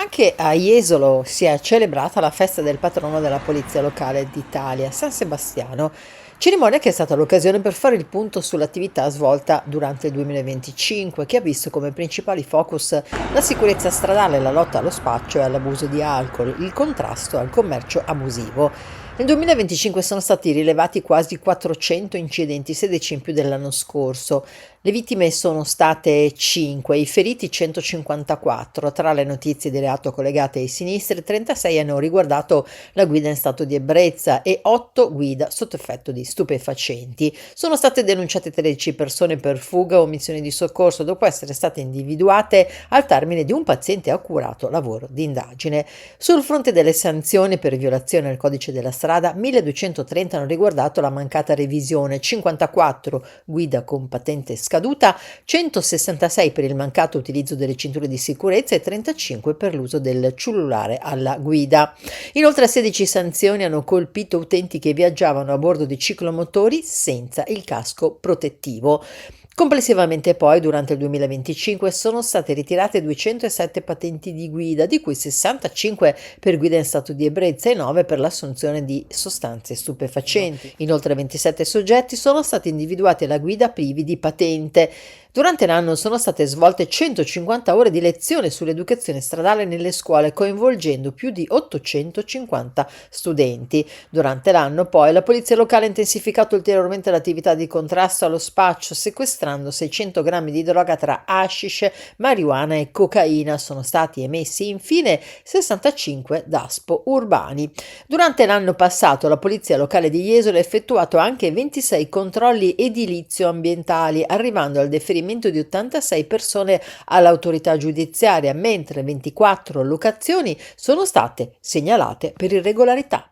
Anche a Jesolo si è celebrata la festa del patrono della Polizia Locale d'Italia, San Sebastiano, cerimonia che è stata l'occasione per fare il punto sull'attività svolta durante il 2025, che ha visto come principali focus la sicurezza stradale, la lotta allo spaccio e all'abuso di alcol, il contrasto al commercio abusivo. Nel 2025 sono stati rilevati quasi 400 incidenti, 16 in più dell'anno scorso. Le vittime sono state 5, i feriti 154. Tra le notizie di reato collegate ai sinistri, 36 hanno riguardato la guida in stato di ebbrezza e 8 guida sotto effetto di stupefacenti. Sono state denunciate 13 persone per fuga o omissione di soccorso dopo essere state individuate al termine di un paziente accurato lavoro di indagine. Sul fronte delle sanzioni per violazione al codice della strada, 1230 hanno riguardato la mancata revisione, 54 guida con patente scaduta, 166 per il mancato utilizzo delle cinture di sicurezza e 35 per l'uso del cellulare alla guida. Inoltre 16 sanzioni hanno colpito utenti che viaggiavano a bordo di ciclomotori senza il casco protettivo. Complessivamente poi durante il 2025 sono state ritirate 207 patenti di guida, di cui 65 per guida in stato di ebbrezza e 9 per l'assunzione di sostanze stupefacenti. Inoltre 27 soggetti sono stati individuati alla guida privi di patente. Durante l'anno sono state svolte 150 ore di lezione sull'educazione stradale nelle scuole, coinvolgendo più di 850 studenti. Durante l'anno poi la polizia locale ha intensificato ulteriormente l'attività di contrasto allo spaccio, sequestrando 600 grammi di droga tra hashish, marijuana e cocaina. Sono stati emessi infine 65 DASPO urbani. Durante l'anno passato la polizia locale di Jesolo ha effettuato anche 26 controlli edilizio-ambientali, arrivando al deferimento di 86 persone all'autorità giudiziaria, mentre 24 locazioni sono state segnalate per irregolarità.